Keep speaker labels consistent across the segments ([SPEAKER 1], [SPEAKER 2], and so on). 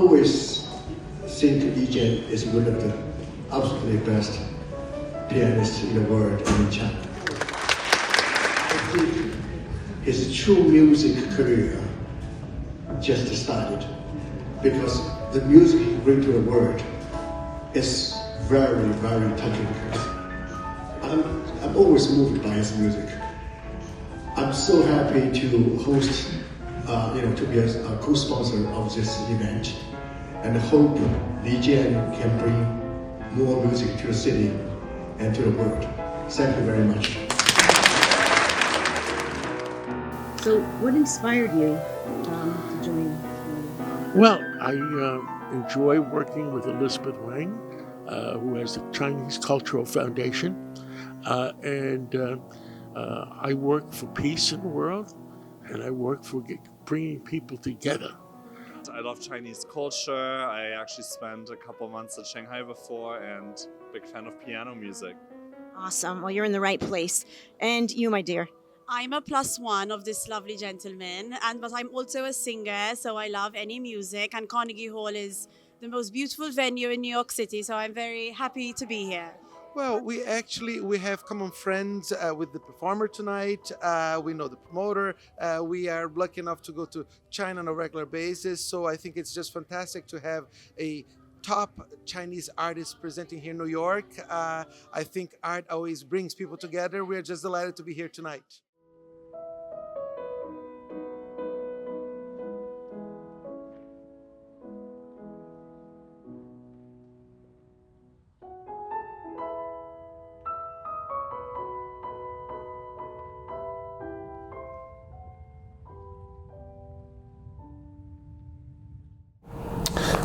[SPEAKER 1] always think Jian is one of the absolutely best pianists in the world and in China. I think his true music career just started because the music he brings to the world is very, very touching. I'm always moved by his music. I'm so happy to host, to be a co-sponsor of this event, and hope Li Jian can bring more music to the city and to the world. Thank you very much.
[SPEAKER 2] So, what inspired you to join?
[SPEAKER 3] Well, I enjoy working with Elizabeth Wang, who has the Chinese Cultural Foundation, and I work for peace in the world, and I work for bringing people together.
[SPEAKER 4] I love Chinese culture. I actually spent a couple months in Shanghai before, and big fan of piano music.
[SPEAKER 2] Awesome. Well, you're in the right place. And you, my dear?
[SPEAKER 5] I'm a +1 of this lovely gentleman, but I'm also a singer, so I love any music, and Carnegie Hall is the most beautiful venue in New York City, so I'm very happy to be here.
[SPEAKER 6] Well, we have common friends with the performer tonight. We know the promoter. We are lucky enough to go to China on a regular basis, so I think it's just fantastic to have a top Chinese artist presenting here in New York. I think art always brings people together. We're just delighted to be here tonight.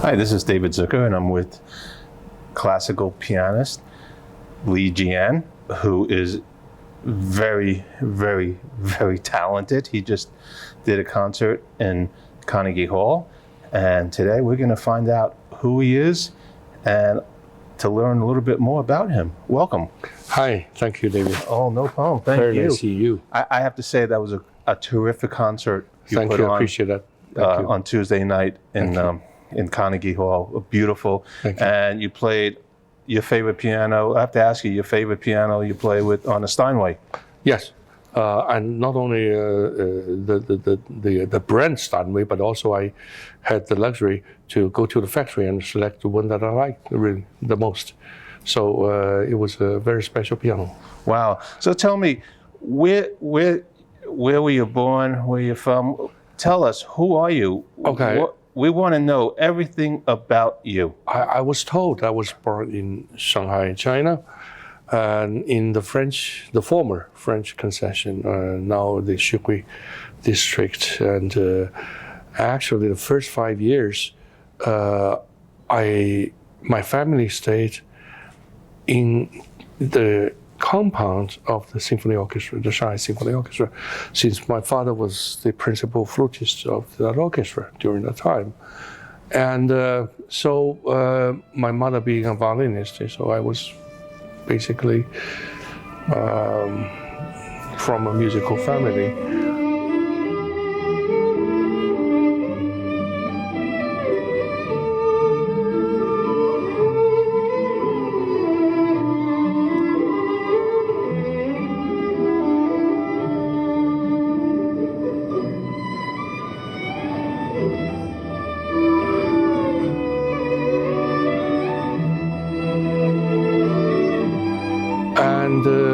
[SPEAKER 7] Hi, this is David Zucker, and I'm with classical pianist Li Jian, who is very, very, very talented. He just did a concert in Carnegie Hall, and today we're going to find out who he is and to learn a little bit more about him. Welcome.
[SPEAKER 3] Hi, thank you, David.
[SPEAKER 7] Oh, no problem. Thank you.
[SPEAKER 3] Very nice to see you.
[SPEAKER 7] I have to say that was a terrific concert
[SPEAKER 3] Thank you, I appreciate that. Thank you.
[SPEAKER 7] On Tuesday night in Carnegie Hall. Beautiful.
[SPEAKER 3] Thank you.
[SPEAKER 7] And you played your favorite piano. I have to ask you, your favorite piano you play with on a Steinway.
[SPEAKER 3] Yes, and not only the brand Steinway, but also I had the luxury to go to the factory and select the one that I liked really the most. So it was a very special piano.
[SPEAKER 7] Wow. So tell me, where were you born? Where you from? Tell us, who are you?
[SPEAKER 3] Okay.
[SPEAKER 7] We want to know everything about you.
[SPEAKER 3] I was told I was born in Shanghai, China, and in the former French concession, now the Xukui district. And actually, the first 5 years, my family stayed in the compound of the symphony orchestra, the Shanghai Symphony Orchestra, since my father was the principal flutist of that orchestra during that time. And so my mother being a violinist, so I was basically from a musical family.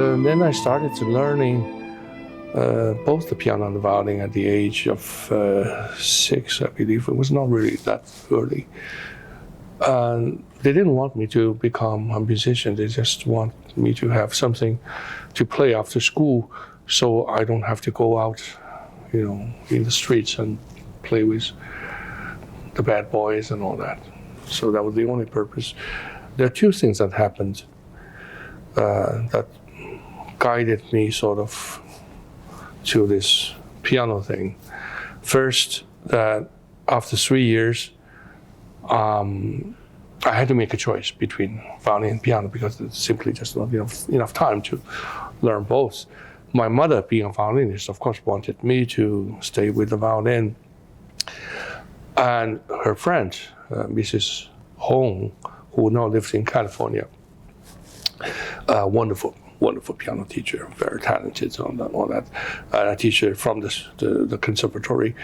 [SPEAKER 3] And then I started to learning both the piano and the violin at the age of 6, I believe. It was not really that early. They didn't want me to become a musician. They just want me to have something to play after school, so I don't have to go out, in the streets and play with the bad boys and all that. So that was the only purpose. There are two things that happened that guided me sort of to this piano thing. First, that after 3 years, I had to make a choice between violin and piano because it's simply just not enough time to learn both. My mother, being a violinist, of course, wanted me to stay with the violin. And her friend, Mrs. Hong, who now lives in California, wonderful piano teacher, very talented on all that. A teacher from the conservatory.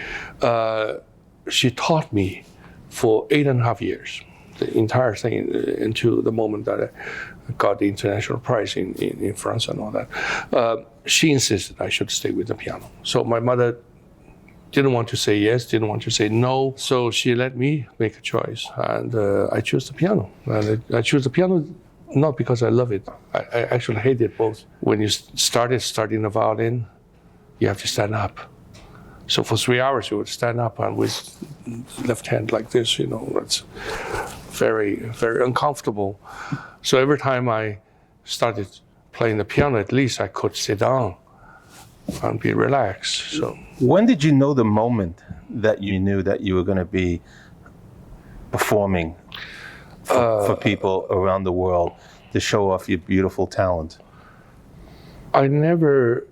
[SPEAKER 3] She taught me for 8.5 years, the entire thing, until the moment that I got the international prize in France and all that. She insisted I should stay with the piano. So my mother didn't want to say yes, didn't want to say no. So she let me make a choice, and I chose the piano. And I chose the piano not because I love it. I actually hate it both. When you studying the violin, you have to stand up. So for 3 hours you would stand up and with left hand like this, that's very, very uncomfortable. So every time I started playing the piano, at least I could sit down and be relaxed. So
[SPEAKER 7] when did you know the moment that you knew that you were going to be performing for people around the world to show off your beautiful talent?
[SPEAKER 3] I never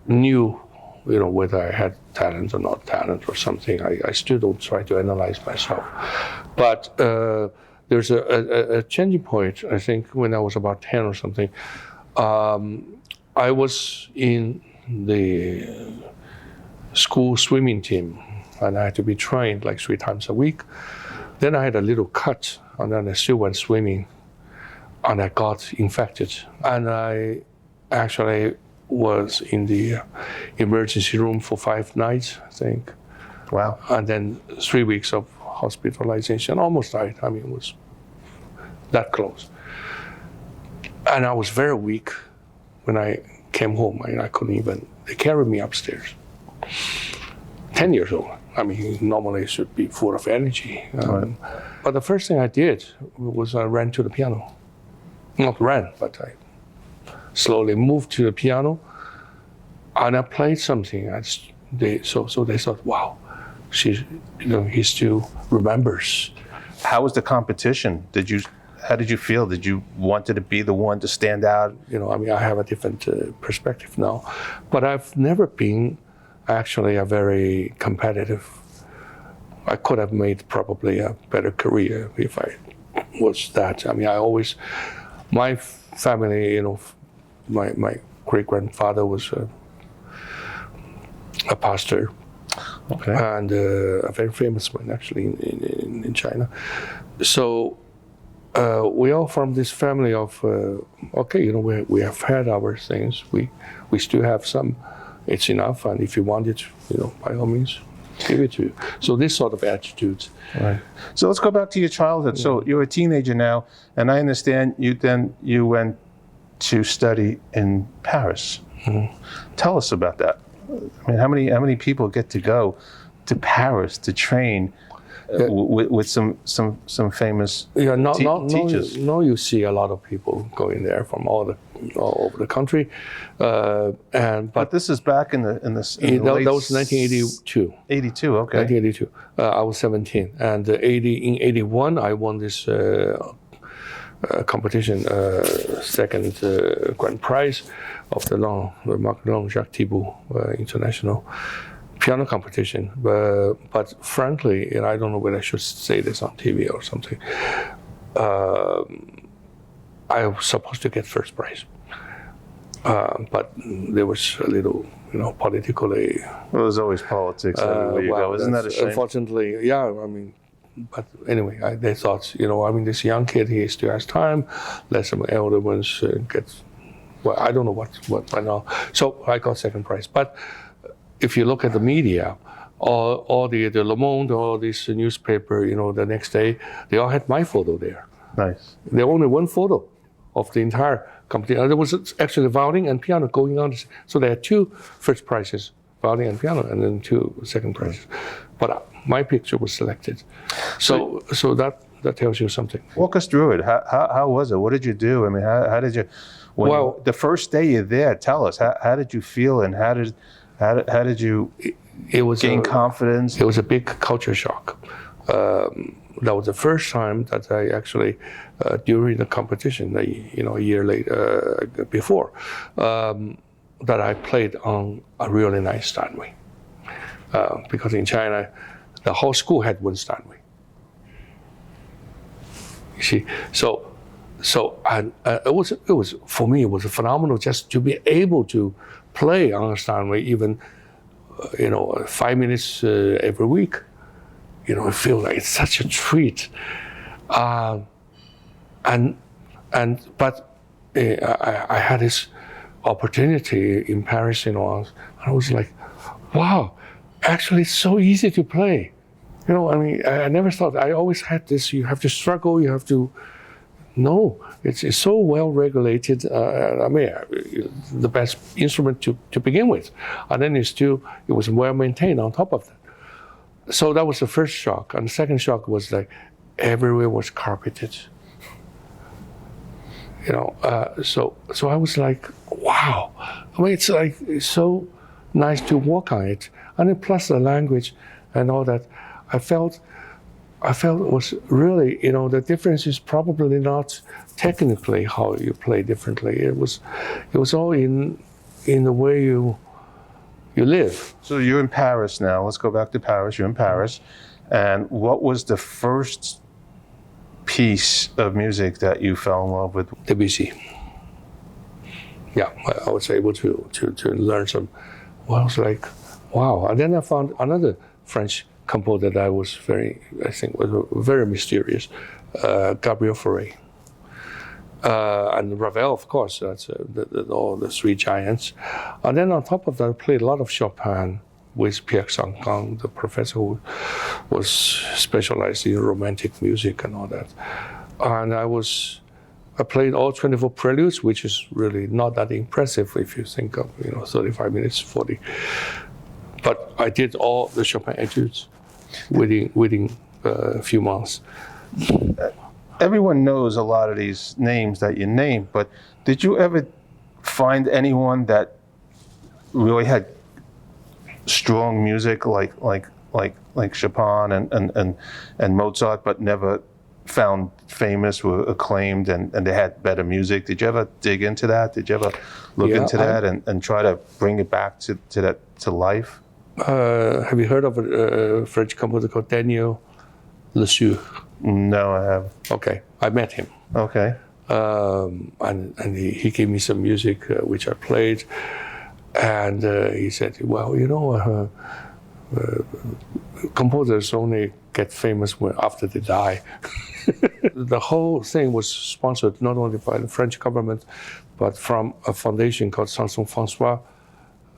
[SPEAKER 3] knew, whether I had talent or not talent or something. I still don't try to analyze myself. But there's a changing point, I think, when I was about 10 or something. I was in the school swimming team, and I had to be trained like 3 times a week. Then I had a little cut, and then I still went swimming, and I got infected. And I actually was in the emergency room for 5 nights, I think.
[SPEAKER 7] Wow.
[SPEAKER 3] And then 3 weeks of hospitalization, almost died. I mean, it was that close. And I was very weak when I came home. I couldn't even, they carried me upstairs. 10 years old. I mean, normally it should be full of energy.
[SPEAKER 7] Right.
[SPEAKER 3] But the first thing I did was I ran to the piano. Not ran, but I slowly moved to the piano, and I played something. So they thought, wow, he still remembers.
[SPEAKER 7] How was the competition? How did you feel? Did you wanted to be the one to stand out?
[SPEAKER 3] I have a different perspective now, but I've never been actually a very competitive. I could have made probably a better career if I was that. My family, my great-grandfather was a pastor,
[SPEAKER 7] Okay.
[SPEAKER 3] and a very famous one actually in China. So we are from this family of we have had our things. We still have some. It's enough, and if you want it, by all means, give it to you. So this sort of attitude.
[SPEAKER 7] Right. So let's go back to your childhood. Yeah. So you're a teenager now, and I understand you went to study in Paris.
[SPEAKER 3] Mm-hmm.
[SPEAKER 7] Tell us about that. I mean, how many people get to go to Paris to train with some famous teachers?
[SPEAKER 3] No, you see a lot of people going there from all over the country, but
[SPEAKER 7] this is back in the late.
[SPEAKER 3] That was 1982.
[SPEAKER 7] 82, okay.
[SPEAKER 3] 1982. I was 17, and in 81 I won this competition, second grand prize of the Marc Long Jacques Thibault International piano competition. But frankly, I don't know whether I should say this on TV or something. I was supposed to get first prize, but there was a little, politically.
[SPEAKER 7] Well, there's always politics everywhere you go. Isn't that a shame?
[SPEAKER 3] Unfortunately, yeah. But anyway, they thought, this young kid, he still has time. Let some elder ones get. Well, I don't know what by now. So I got second prize. But if you look at the media, all the Le Monde, all this newspaper, the next day, they all had my photo there.
[SPEAKER 7] Nice.
[SPEAKER 3] There only one photo of the entire competition. There was actually violin and piano going on. So they had 2 first prizes, violin and piano, and then 2 second prizes. But my picture was selected. So that tells you something.
[SPEAKER 7] Walk us through it. How was it? What did you do? I mean, how did you? The first day you're there, tell us. How did you feel, and how did you gain confidence?
[SPEAKER 3] It was a big culture shock. That was the first time that I actually, during the competition, a year later, before, that I played on a really nice Steinway. Because in China, the whole school had one Steinway. You see, and it was for me, it was phenomenal just to be able to play on a Steinway, even 5 minutes every week. I feel like it's such a treat. But I had this opportunity in Paris, I was like, wow, actually it's so easy to play. I never thought, I always had this, you have to struggle, you have to, no, it's so well regulated. The best instrument to begin with. And then it was well maintained on top of that. So that was the first shock. And the second shock was like, everywhere was carpeted. So I was like, wow. It's so nice to walk on it. And then plus the language and all that, I felt it was really, the difference is probably not technically how you play differently. It was all in the way you live.
[SPEAKER 7] So you're in Paris now. Let's go back to Paris. You're in Paris. And what was the first piece of music that you fell in love with?
[SPEAKER 3] Debussy. Yeah, I was able to learn some. Well, I was like, wow. And then I found another French composer that was very mysterious, Gabriel Fauré. And Ravel, of course, that's all the three giants. And then on top of that, I played a lot of Chopin with Pierre Sancan, the professor who was specialized in romantic music and all that. And I played all 24 preludes, which is really not that impressive if you think of 35 minutes, 40. But I did all the Chopin etudes within a few months.
[SPEAKER 7] Everyone knows a lot of these names that you named, but did you ever find anyone that really had strong music like Chopin and Mozart, but never found famous, were acclaimed, and they had better music? Did you ever dig into that? Did you ever look into that and try to bring it back to life?
[SPEAKER 3] Have you heard of a French composer called Daniel Lesueur?
[SPEAKER 7] No, I haven't.
[SPEAKER 3] Okay, I met him.
[SPEAKER 7] Okay.
[SPEAKER 3] And he gave me some music which I played, and he said, well, composers only get famous after they die. The whole thing was sponsored not only by the French government, but from a foundation called Samson François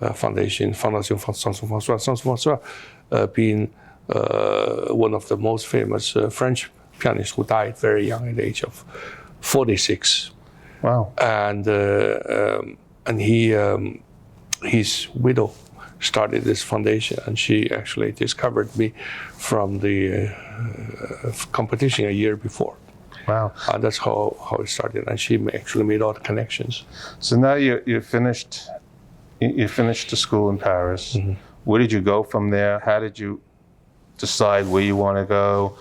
[SPEAKER 3] Fondation Samson François being one of the most famous French pianists who died very young at the age of 46.
[SPEAKER 7] Wow.
[SPEAKER 3] And his widow started this foundation, and she actually discovered me from the competition a year before.
[SPEAKER 7] Wow.
[SPEAKER 3] And that's how it started, and she actually made all the connections.
[SPEAKER 7] So now you finished the school in Paris. Mm-hmm. Where did you go from there? How did you decide where you want to go?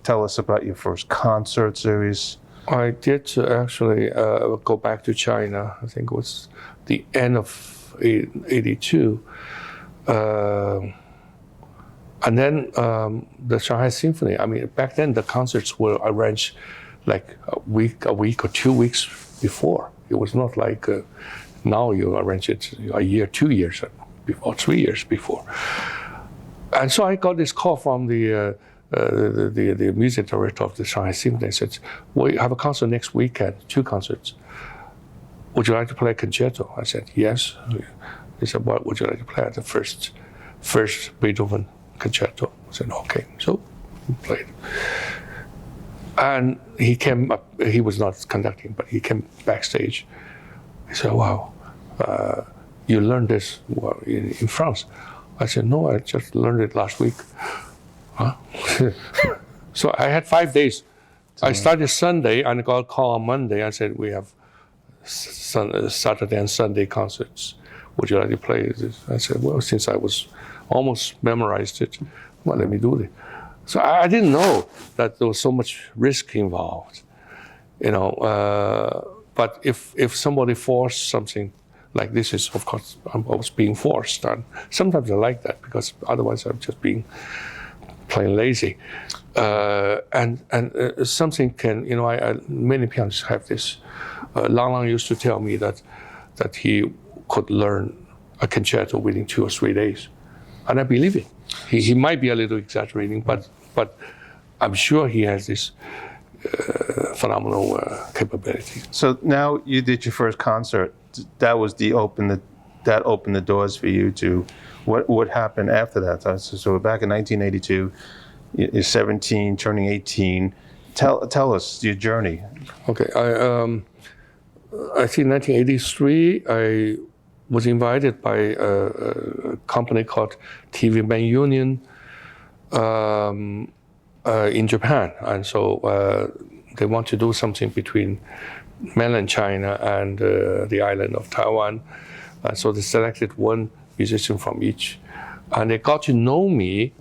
[SPEAKER 7] Tell us about your first concert series.
[SPEAKER 3] I did actually go back to China. I think it was the end of '82. And then the Shanghai Symphony. I mean, back then the concerts were arranged like a week or 2 weeks before. It was not like now you arrange it a year, 2 years before, 3 years before. And so I got this call from the music director of the Shanghai Symphony. He said, "We have a concert next weekend, 2 concerts. Would you like to play a concerto?" I said, "Yes." He said, "What would you like to play?" The first Beethoven concerto. I said, "Okay." So we played. And he came up. He was not conducting, but he came backstage. He said, "Wow, you learned this in France?" I said, "No, I just learned it last week." Huh? So I had 5 days. I started Sunday and got a call on Monday. I said, "We have Saturday and Sunday concerts. Would you like to play this?" I said, "Well, since I was almost memorized it, well, let me do it." So I didn't know that there was so much risk involved, But if somebody forced something like this is, of course, I was being forced. And sometimes I like that because otherwise I'm just being plain lazy. And something can, many pianists have this. Lang Lang used to tell me that he could learn a concerto within 2 or 3 days. And I believe it. He might be a little exaggerating, but I'm sure he has this phenomenal capability.
[SPEAKER 7] So now you did your first concert. That opened the doors for you to. What happened after that? So back in 1982, you're 17, turning 18. Tell us your journey.
[SPEAKER 3] Okay, I think 1983 I was invited by a company called TV Man Union in Japan, and so they want to do something between mainland China and the island of Taiwan. So they selected one musician from each, and they got to know me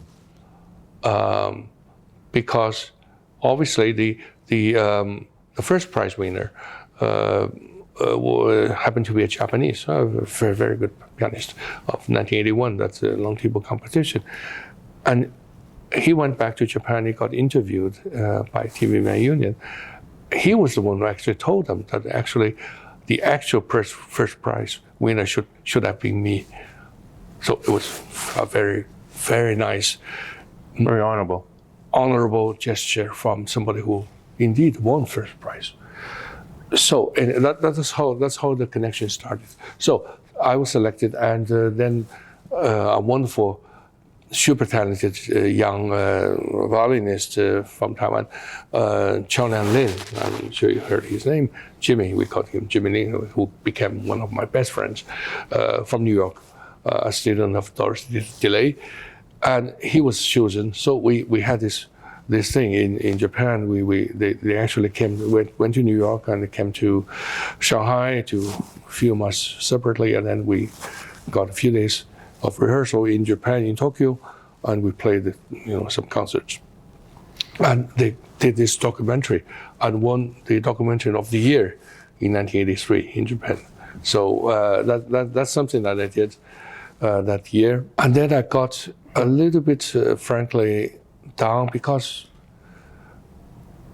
[SPEAKER 3] because obviously the first prize winner happened to be a Japanese, a very, very good pianist of 1981. That's a long table competition. And he went back to Japan. He got interviewed by TV Man Union. He was the one who actually told them that actually the actual first prize winner should have been me. So it was a very, very nice,
[SPEAKER 7] very honorable
[SPEAKER 3] gesture from somebody who indeed won first prize. So and that's how the connection started. So I was selected, and then a wonderful, super talented young violinist from Taiwan, Chonan Lin. I'm sure you heard his name, Jimmy. We called him Jimmy Lin, who became one of my best friends from New York, a student of Doris Delay, and he was chosen. So we had this thing in Japan. They actually went to New York, and they came to Shanghai to film us separately, and then we got a few days of rehearsal in Japan, in Tokyo, and we played some concerts. And they did this documentary and won the documentary of the year in 1983 in Japan. So that's something that I did that year. And then I got a little bit, frankly, down because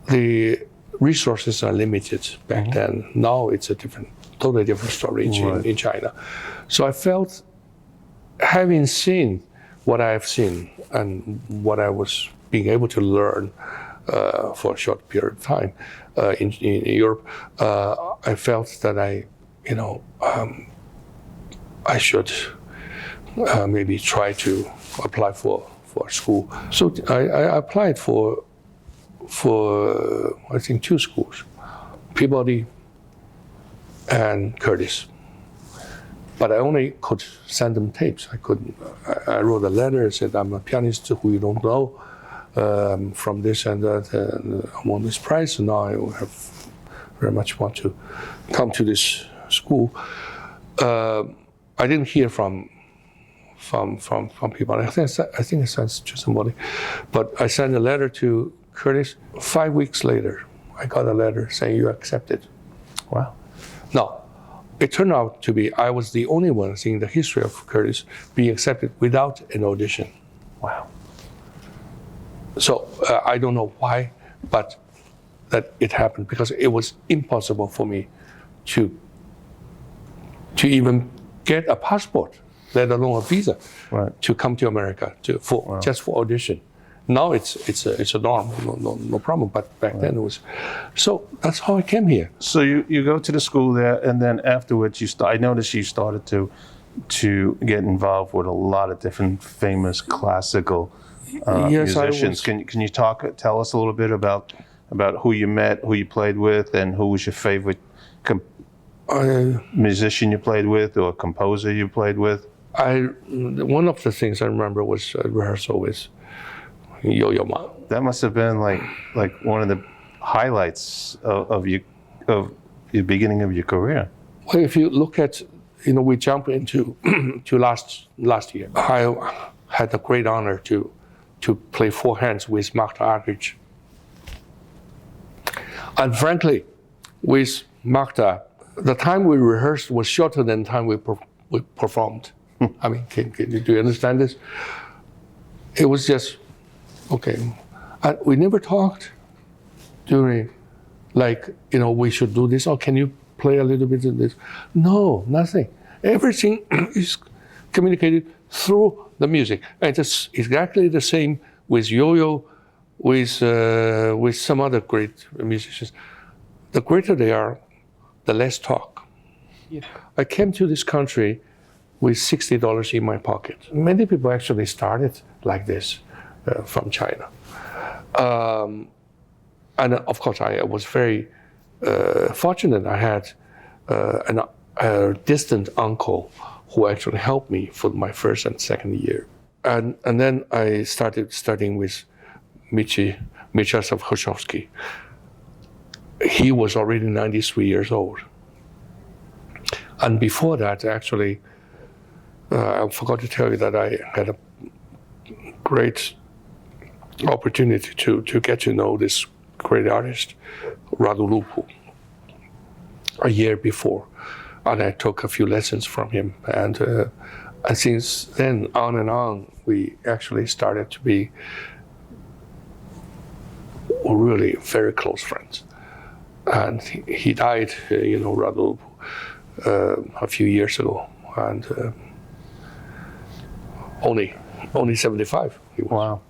[SPEAKER 3] the resources are limited back then. Now it's a totally different story in China. So I felt, having seen what I have seen and what I was being able to learn for a short period of time in Europe, I felt that I should maybe try to apply for school. So I applied for I think 2 schools, Peabody and Curtis. But I only could send them tapes. I wrote a letter and said, I'm a pianist who you don't know, from this and that, and I won this prize, and now I have very much want to come to this school. I didn't hear from people. I think I sent to somebody, but I sent a letter to Curtis. 5 weeks later, I got a letter saying you accepted.
[SPEAKER 7] Wow.
[SPEAKER 3] Now, it turned out to be I was the only one in the history of Curtis being accepted without an audition.
[SPEAKER 7] Wow.
[SPEAKER 3] So I don't know why, but that it happened because it was impossible for me to even get a passport, let alone a visa, to come to America just for audition. Now it's a norm, no problem. But back then it was. So that's how I came here.
[SPEAKER 7] So you go to the school there, and then afterwards I noticed you started to get involved with a lot of different famous classical musicians. Can you tell us a little bit about who you met, who you played with, and who was your favorite musician you played with or composer you played with?
[SPEAKER 3] One of the things I remember was a rehearsal with Yo-Yo Ma.
[SPEAKER 7] That must have been like one of the highlights of the beginning of your career.
[SPEAKER 3] Well, if you look at, we jump into to last year. I had the great honor to play 4 hands with Mark Aldrich. And frankly, with Magda, the time we rehearsed was shorter than the time we performed. I mean, do you understand this? It was just, okay. We never talked during, like, we should do this, or can you play a little bit of this? No, nothing. Everything is communicated through the music. And it's exactly the same with Yo-Yo, with some other great musicians. The greater they are, the less talk. Yeah. I came to this country with $60 in my pocket. Many people actually started like this from China. And of course, I was very fortunate. I had a distant uncle who actually helped me for my first and second year. And then I started studying with Mieczysław Hruszowski. He was already 93 years old. And before that, actually, I forgot to tell you that I had a great opportunity to get to know this great artist, Radu Lupu, a year before. And I took a few lessons from him. And since then, on and on, we actually started to be really very close friends. And he died, Radu Lupu, a few years ago. And only 75 he was.
[SPEAKER 7] Wow.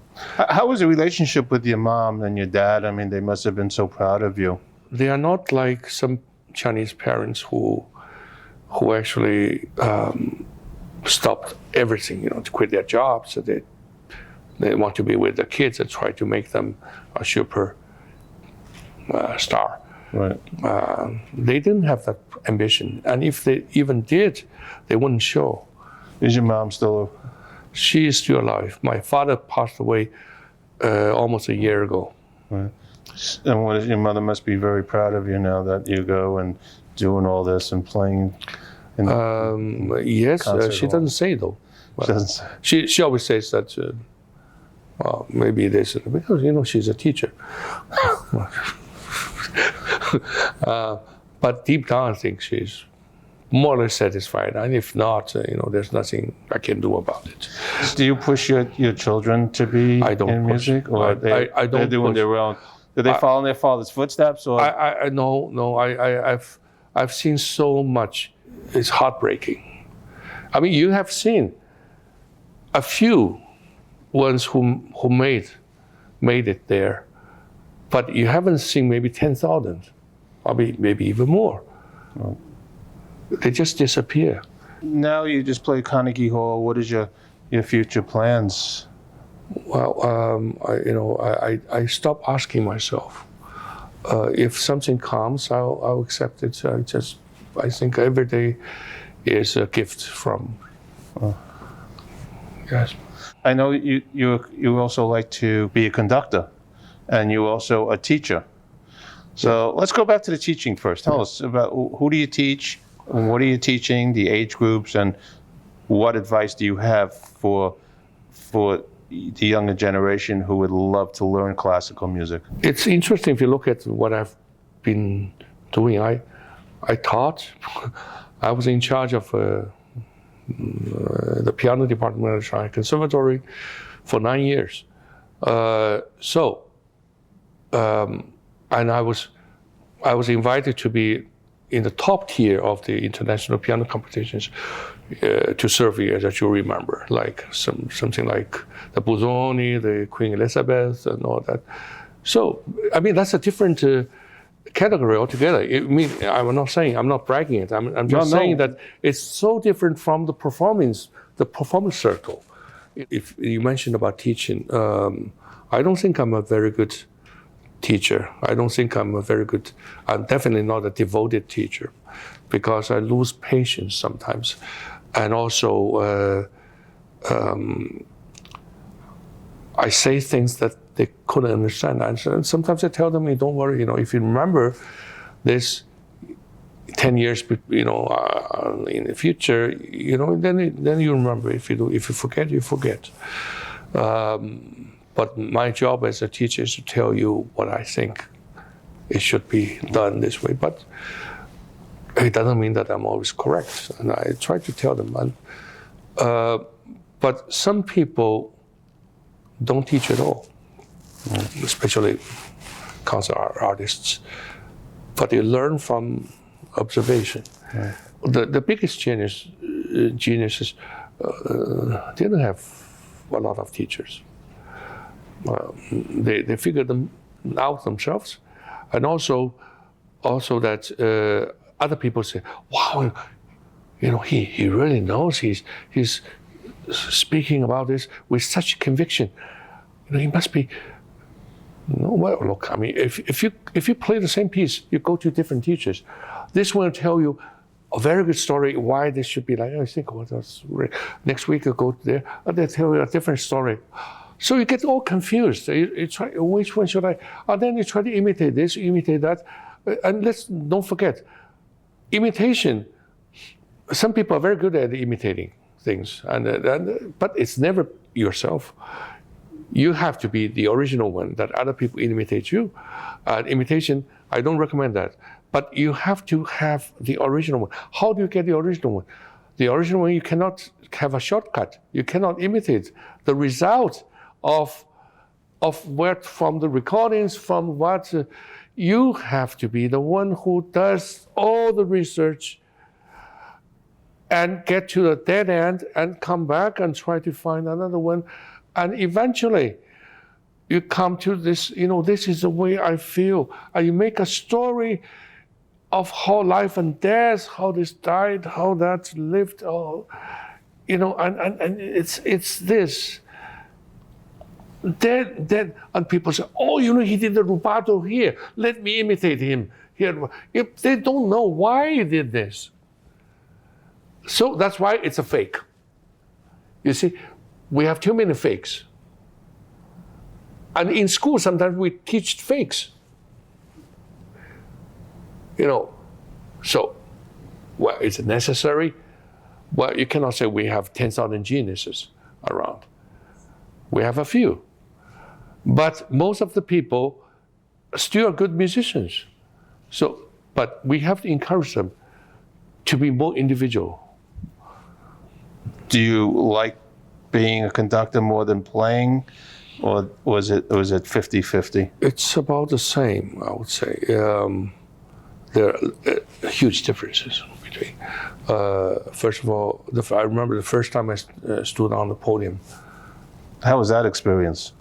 [SPEAKER 7] How was the relationship with your mom and your dad? I mean, they must have been so proud of you.
[SPEAKER 3] They are not like some Chinese parents who actually stopped everything, to quit their jobs. So they want to be with the kids and try to make them a super star.
[SPEAKER 7] Right.
[SPEAKER 3] They didn't have that ambition, and if they even did, they wouldn't show.
[SPEAKER 7] Is your mom still?
[SPEAKER 3] She is still alive. My father passed away almost a year ago.
[SPEAKER 7] Right. And your mother must be very proud of you now that you go and doing all this and playing.
[SPEAKER 3] Yes, she doesn't say though. She always says that. Well, maybe this because she's a teacher. But deep down, I think she's more or less satisfied. And if not, there's nothing I can do about it.
[SPEAKER 7] Do you push your children to be in music, or
[SPEAKER 3] I don't
[SPEAKER 7] they're doing
[SPEAKER 3] push.
[SPEAKER 7] their own? Do they follow in their father's footsteps, or?
[SPEAKER 3] No. I've seen so much. It's heartbreaking. I mean, you have seen a few ones who made it there, but you haven't seen maybe 10,000, or maybe even more. Oh. They just disappear.
[SPEAKER 7] Now you just play Carnegie Hall. What is your future plans?
[SPEAKER 3] Well, I stopped asking myself. If something comes, I'll accept it. I think every day is a gift from. Yes.
[SPEAKER 7] I know you also like to be a conductor, and you're also a teacher. So let's go back to the teaching first. Tell us about who do you teach, and what are you teaching, the age groups, and what advice do you have for the younger generation who would love to learn classical music?
[SPEAKER 3] It's interesting if you look at what I've been doing. I taught. I was in charge of the piano department at Shanghai Conservatory for 9 years. And I was invited to be in the top tier of the international piano competitions to serve as a jury member, like something like the Busoni, the Queen Elizabeth, and all that. So, I mean, that's a different category altogether. I'm not bragging it. I'm just saying that it's so different from the performance circle. If you mentioned about teaching, I don't think I'm a very good teacher. I don't think I'm definitely not a devoted teacher, because I lose patience sometimes. And also, I say things that they couldn't understand. And sometimes I tell them, don't worry, if you remember this 10 years, in the future, then you remember. If you forget, you forget. But my job as a teacher is to tell you what I think it should be done this way. But it doesn't mean that I'm always correct. And I try to tell them. But some people don't teach at all, especially concert artists. But they learn from observation. Right. The biggest geniuses didn't have a lot of teachers. They figured them out themselves, and also that other people say, "Wow, he really knows. He's speaking about this with such conviction. He must be." Well, look, I mean, if you play the same piece, you go to different teachers. This will tell you a very good story why this should be like. I think, that's next week you go there, and they tell you a different story. So you get all confused. You try, which one should I? And then you try to imitate this, imitate that, and don't forget, imitation. Some people are very good at imitating things, but it's never yourself. You have to be the original one that other people imitate you. Imitation, I don't recommend that. But you have to have the original one. How do you get the original one? The original one, you cannot have a shortcut. You cannot imitate the result of what from the recordings, from what you have to be the one who does all the research and get to the dead end and come back and try to find another one. And eventually, you come to this, this is the way I feel. And you make a story of how life and death, how this died, how that lived, and it's this. Then, and people say, oh, he did the rubato here. Let me imitate him here. If they don't know why he did this. So that's why it's a fake. You see, we have too many fakes. And in school, sometimes we teach fakes. So, well, is it necessary? Well, you cannot say we have 10,000 geniuses around. We have a few. But most of the people still are good musicians. But we have to encourage them to be more individual.
[SPEAKER 7] Do you like being a conductor more than playing, or was it 50-50?
[SPEAKER 3] It's about the same, I would say. There are huge differences between. First of all, I remember the first time I stood on the podium.
[SPEAKER 7] How was that experience?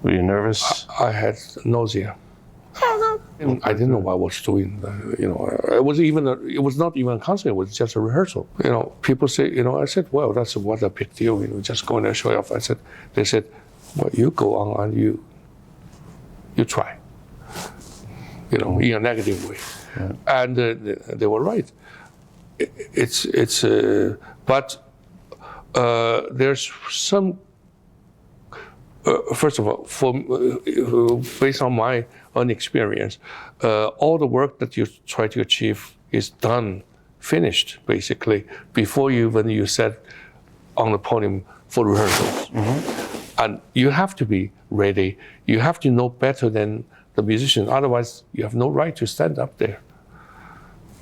[SPEAKER 7] Were you nervous?
[SPEAKER 3] I had nausea. I didn't know what I was doing. It was not even a concert. It was just a rehearsal. People say, I said, well, that's what a big deal. Just go in there, show off. They said, well, you go on and you try. In a negative way, yeah. And they were right. But there's some. First of all, based on my own experience, all the work that you try to achieve is done, finished, basically, before you set on the podium for rehearsals. Mm-hmm. And you have to be ready. You have to know better than the musician. Otherwise, you have no right to stand up there.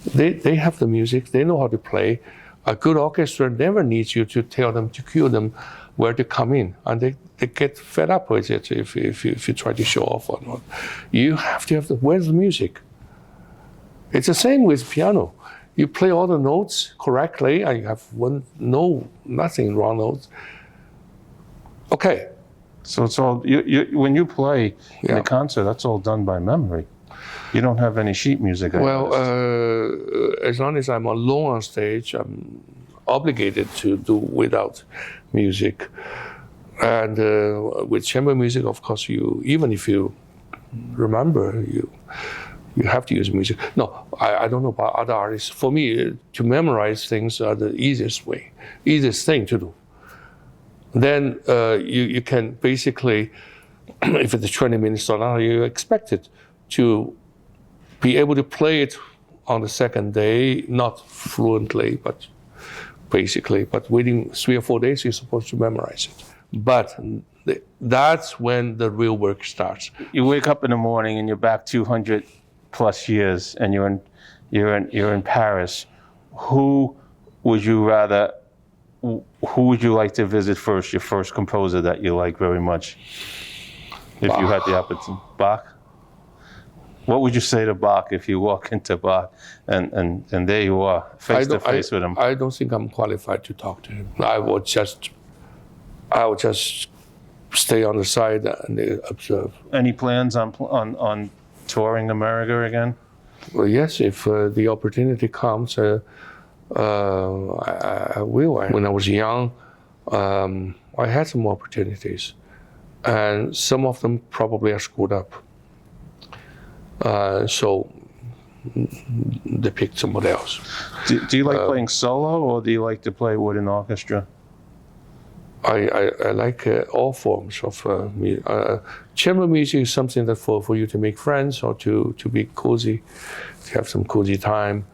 [SPEAKER 3] They have the music. They know how to play. A good orchestra never needs you to tell them, to cue them where to come in. And they get fed up with it if you try to show off or not. You have to have where's the music? It's the same with piano. You play all the notes correctly and you have nothing wrong notes. Okay.
[SPEAKER 7] So it's all, when you play in a concert, that's all done by memory. You don't have any sheet music.
[SPEAKER 3] Well, as long as I'm alone on stage, I'm obligated to do without music. And with chamber music, of course, even if you remember, you have to use music. No, I don't know about other artists. For me, to memorize things are the easiest thing to do. Then you can basically, if it's 20 minutes or not, you expect it to be able to play it on the second day, not fluently, but basically. But within 3 or 4 days, you're supposed to memorize it. But that's when the real work starts.
[SPEAKER 7] You wake up in the morning and you're back 200 plus years, and you're you're in Paris. Who would you like to visit first? Your first composer that you like very much, if you had the opportunity. Bach. What would you say to Bach if you walk into Bach and there you are, face to face with him?
[SPEAKER 3] I don't think I'm qualified to talk to him. I would just stay on the side and observe.
[SPEAKER 7] Any plans on touring America again?
[SPEAKER 3] Well, yes, if the opportunity comes, I will. When I was young, I had some opportunities, and some of them probably are screwed up. So they picked somebody else.
[SPEAKER 7] Do you like playing solo, or do you like to play with an orchestra?
[SPEAKER 3] I like all forms of music. Chamber music is something that for you to make friends or to be cozy, to have some cozy time.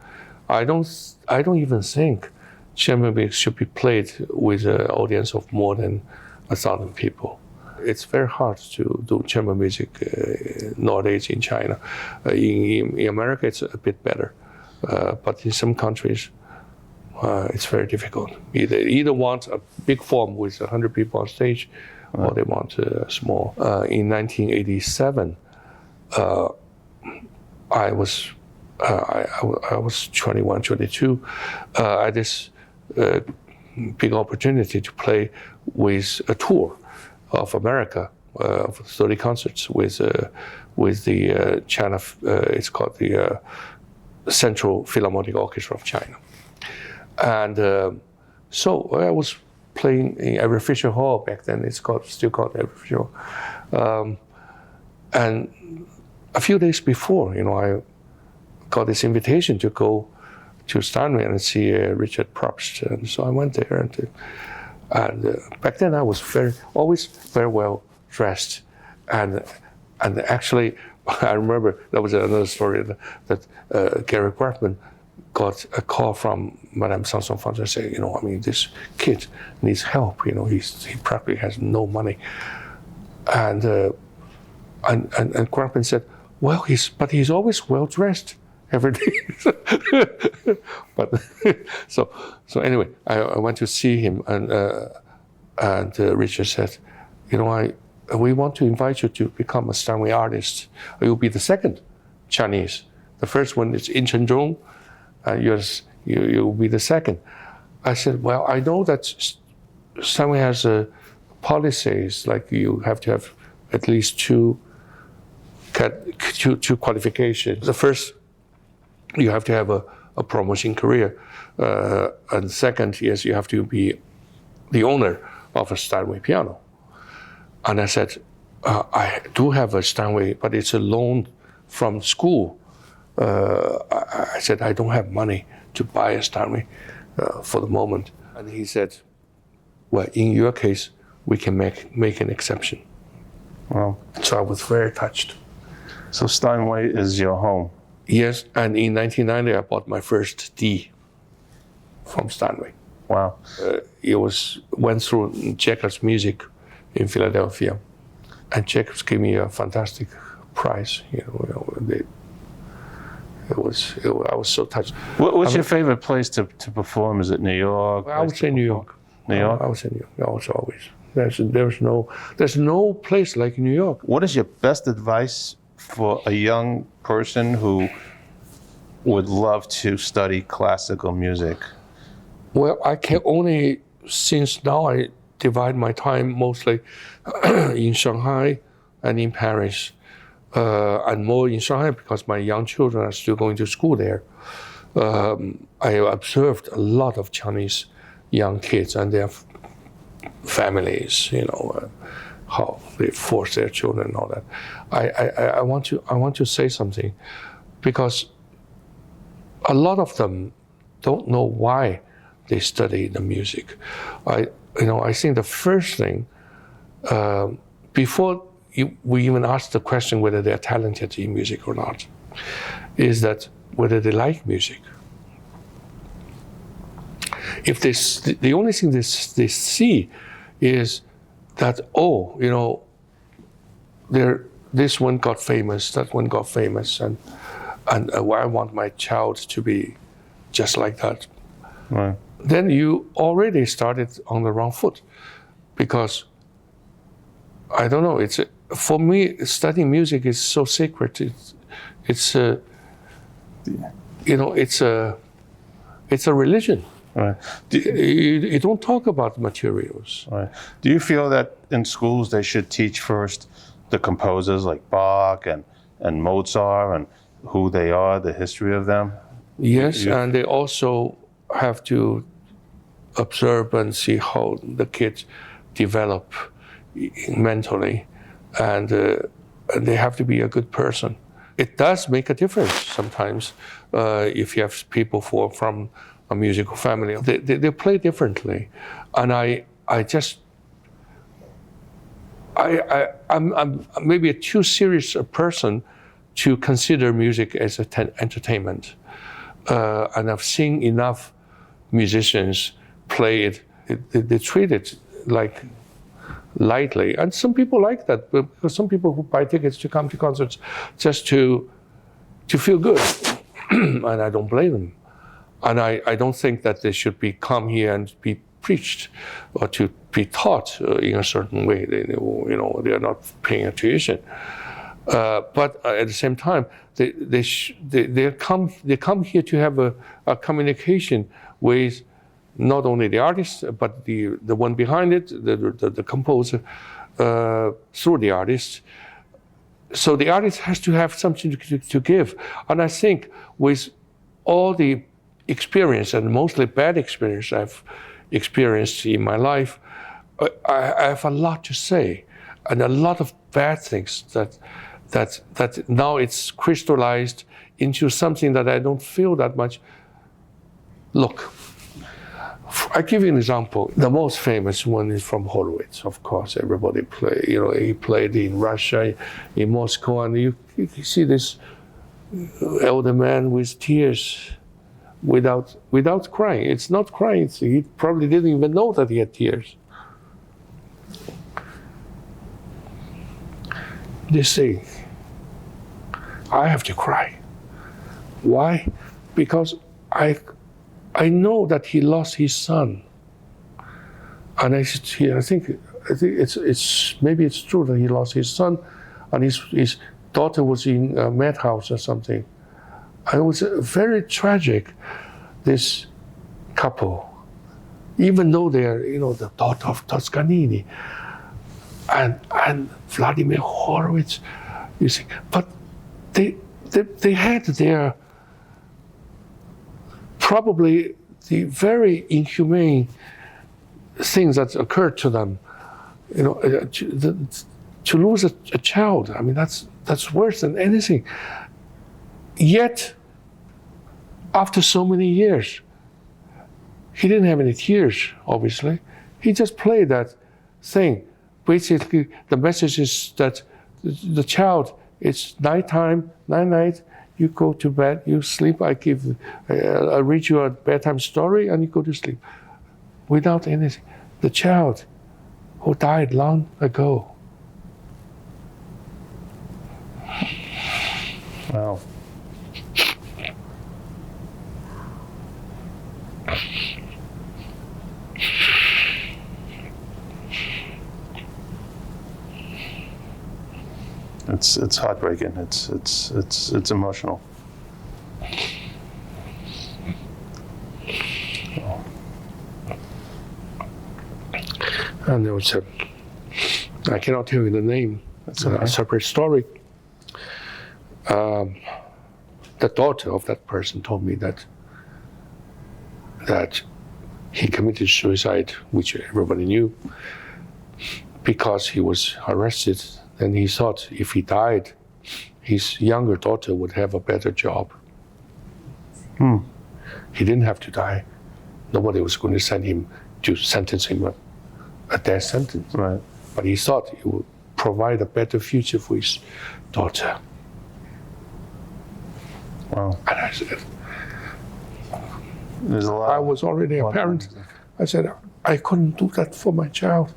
[SPEAKER 3] I don't even think chamber music should be played with an audience of more than 1,000 people. It's very hard to do chamber music nowadays in China. In America, it's a bit better, but in some countries, it's very difficult. Either want a big form with 100 people on stage, or they want a small. In 1987, I was 21, 22. I had this big opportunity to play with a tour of America, of 30 concerts with the China. It's called the Central Philharmonic Orchestra of China. And so I was playing in Avery Fisher Hall back then. It's still called Avery Fisher Hall. And a few days before, I got this invitation to go to Steinway and see Richard Probst. And so I went there. And back then I was always very well dressed. And actually, I remember there was another story that Gary Grafman got a call from Madame Sanson-Fontaine saying, this kid needs help. He practically has no money. And Grafman said, well, he's always well dressed every day. But so anyway, I went to see him, and Richard said, we want to invite you to become a Steinway artist. You'll be the second Chinese. The first one is In Chen Zhong. You'll be the second. I said, well, I know that Steinway has policies, like you have to have at least two qualifications. The first, you have to have a promotion career. And second, yes, you have to be the owner of a Steinway piano. And I said, I do have a Steinway, but it's a loan from school. I said, I don't have money to buy a Steinway for the moment. And he said, well, in your case, we can make an exception.
[SPEAKER 7] Wow.
[SPEAKER 3] So I was very touched.
[SPEAKER 7] So Steinway is your home?
[SPEAKER 3] Yes, and in 1990, I bought my first D from Steinway.
[SPEAKER 7] Wow.
[SPEAKER 3] It went through Jacob's Music in Philadelphia. And Jacobs gave me a fantastic price. I was so touched.
[SPEAKER 7] What's your favorite place to perform? Is it New York?
[SPEAKER 3] I would say New York.
[SPEAKER 7] New York?
[SPEAKER 3] I would say New York. Always. There's no place like New York.
[SPEAKER 7] What is your best advice for a young person who would love to study classical music?
[SPEAKER 3] Well, I can only, since now I divide my time mostly in Shanghai and in Paris. And more in Shanghai because my young children are still going to school there. I observed a lot of Chinese young kids and their families, how they force their children and all that. I want to say something because a lot of them don't know why they study the music. I think the first thing, before we even ask the question whether they're talented in music or not, is that whether they like music. If the only thing they see is that, this one got famous, that one got famous, and and I want my child to be just like that.
[SPEAKER 7] Right.
[SPEAKER 3] Then you already started on the wrong foot, because I don't know. For me, studying music is so sacred. It's a religion.
[SPEAKER 7] Right.
[SPEAKER 3] You don't talk about materials.
[SPEAKER 7] Right. Do you feel that in schools they should teach first the composers like Bach and Mozart and who they are, the history of them?
[SPEAKER 3] Yes, and they also have to observe and see how the kids develop mentally, and they have to be a good person. It does make a difference sometimes if you have people from a musical family. They play differently, and I'm maybe a too serious a person to consider music as entertainment. And I've seen enough musicians play it. They treat it like lightly, and some people like that. Because some people who buy tickets to come to concerts just to feel good, and I don't blame them. And I don't think that they should come here and be preached or to be taught in a certain way. They are not paying a tuition. But at the same time, they come here to have a communication with not only the artist, but the one behind it, the composer, through the artist. So the artist has to have something to give. And I think with all the experience, and mostly bad experience I've experienced in my life, I have a lot to say, and a lot of bad things that now it's crystallized into something that I don't feel that much. Look, I give you an example. The most famous one is from Horowitz, of course. Everybody play. He played in Russia, in Moscow, and you see this elder man with tears, without crying. It's not crying. He probably didn't even know that he had tears. They say, I have to cry. Why? Because I know that he lost his son, and I think maybe it's true that he lost his son, and his daughter was in a madhouse or something. And it was very tragic. This couple, even though they are the daughter of Toscanini and Vladimir Horowitz, you see, but they had their probably the very inhumane things that occurred to them. To lose a child. I mean, that's worse than anything. Yet, after so many years, he didn't have any tears, obviously. He just played that thing. Basically, the message is that the child, it's nighttime, night, you go to bed, you sleep, I read you a bedtime story, and you go to sleep. Without anything. The child who died long ago.
[SPEAKER 7] Wow. It's heartbreaking. It's emotional.
[SPEAKER 3] And there was I cannot tell you the name. It's a separate story. The daughter of that person told me that he committed suicide, which everybody knew, because he was arrested. And he thought if he died, his younger daughter would have a better job. He didn't have to die. Nobody was going to sentence him a death sentence.
[SPEAKER 7] Right.
[SPEAKER 3] But he thought he would provide a better future for his daughter.
[SPEAKER 7] Wow.
[SPEAKER 3] And I said,
[SPEAKER 7] There's a lot.
[SPEAKER 3] I was already a parent. I said, I couldn't do that for my child.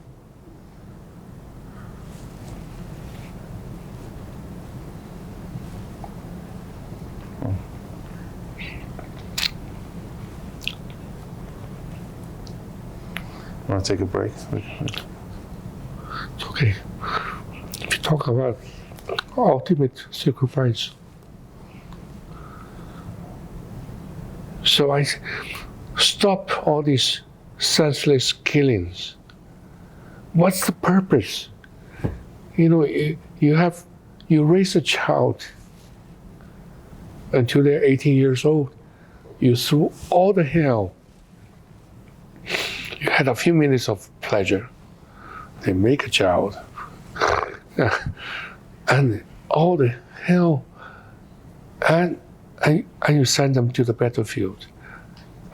[SPEAKER 7] Want to take a break?
[SPEAKER 3] It's okay. If you talk about ultimate sacrifice, so I stop all these senseless killings. What's the purpose? You know, you raise a child until they're 18 years old. You through all the hell. You had a few minutes of pleasure. They make a child. And all the hell. And you send them to the battlefield.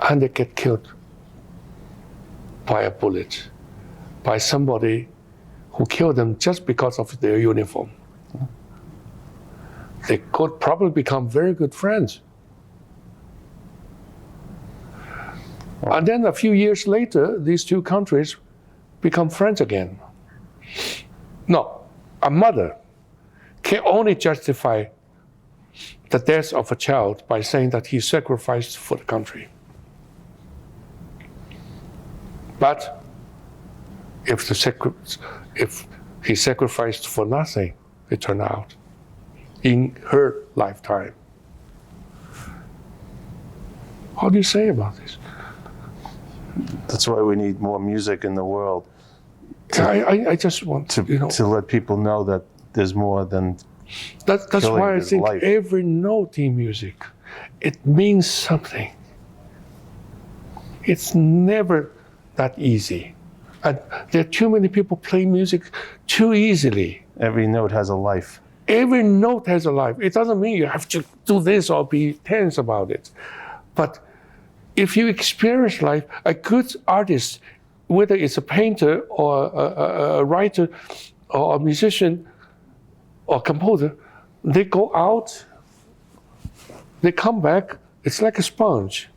[SPEAKER 3] And they get killed by a bullet, by somebody who killed them just because of their uniform. They could probably become very good friends. And then a few years later, these two countries become friends again. No, a mother can only justify the death of a child by saying that he sacrificed for the country. But if he sacrificed for nothing, it turned out, in her lifetime. How do you say about this?
[SPEAKER 7] That's why we need more music in the world.
[SPEAKER 3] I just want
[SPEAKER 7] to let people know that there's more than
[SPEAKER 3] that's
[SPEAKER 7] killing,
[SPEAKER 3] why I
[SPEAKER 7] there's
[SPEAKER 3] think
[SPEAKER 7] life.
[SPEAKER 3] every note in music, it means something. It's never that easy. And there are too many people play music too easily.
[SPEAKER 7] Every note has a life.
[SPEAKER 3] Every note has a life. It doesn't mean you have to do this or be tense about it. But if you experience life, a good artist, whether it's a painter or a writer or a musician or composer, they go out, they come back, it's like a sponge.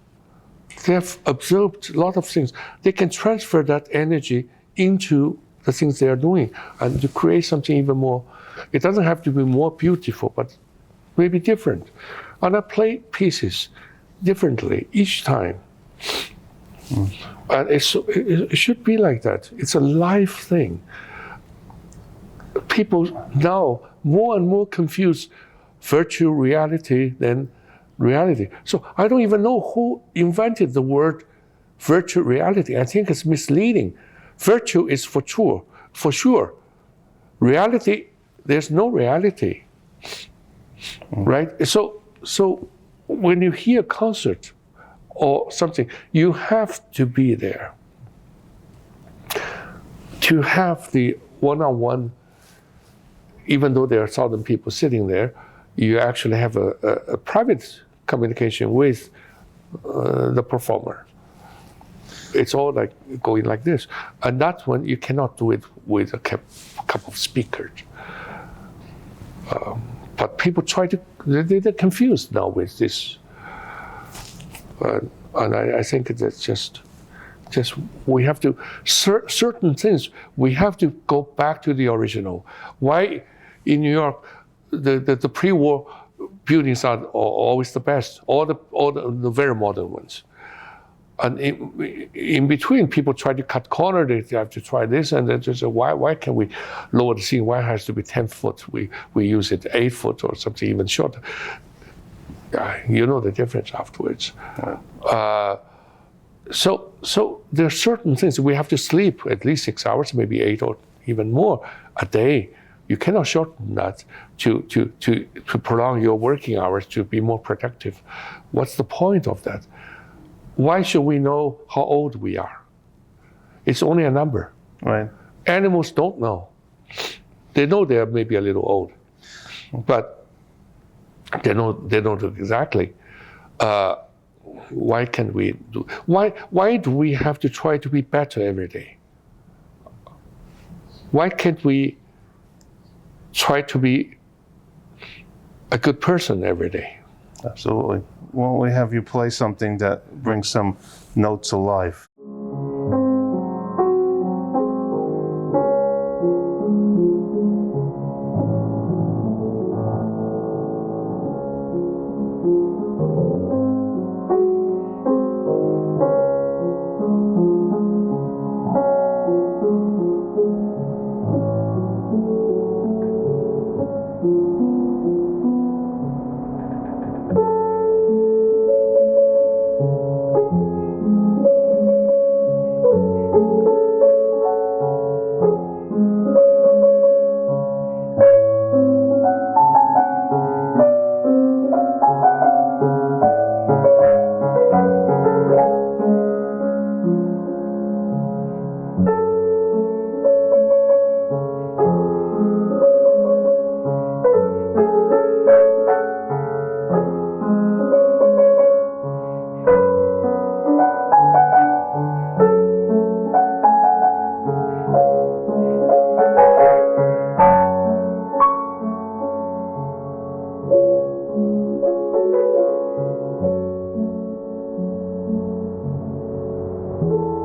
[SPEAKER 3] They have absorbed a lot of things. They can transfer that energy into the things they are doing and to create something even more. It doesn't have to be more beautiful, but maybe different. And I play pieces differently each time. And it should be like that. It's a live thing. People now more and more confuse virtual reality than reality. So I don't even know who invented the word virtual reality. I think it's misleading. Virtual is for sure. Reality, there's no reality, right? So when you hear a concert or something, you have to be there to have the one-on-one. Even though there are 1,000 people sitting there, you actually have a private communication with the performer. It's all like going like this. And that's when you cannot do it with a couple of speakers. But people try to, they're confused now with this. And I think that's just we have to, certain things, we have to go back to the original. Why in New York, the pre-war buildings are always the best, all the very modern ones. And in between, people try to cut corners. They have to try this, and then just say, why can we lower the ceiling? Why it has to be 10 foot? We use it 8 foot or something even shorter. You know the difference afterwards. So there are certain things we have to sleep at least 6 hours, maybe 8 or even more a day. You cannot shorten that to prolong your working hours to be more productive. What's the point of that? Why should we know how old we are? It's only a number.
[SPEAKER 7] Right.
[SPEAKER 3] Animals don't know. They know they are maybe a little old, but they don't exactly. Why can we do? Why do we have to try to be better every day? Why can't we try to be a good person every day?
[SPEAKER 7] Absolutely. Why don't we have you play something that brings some notes alive?
[SPEAKER 8] you.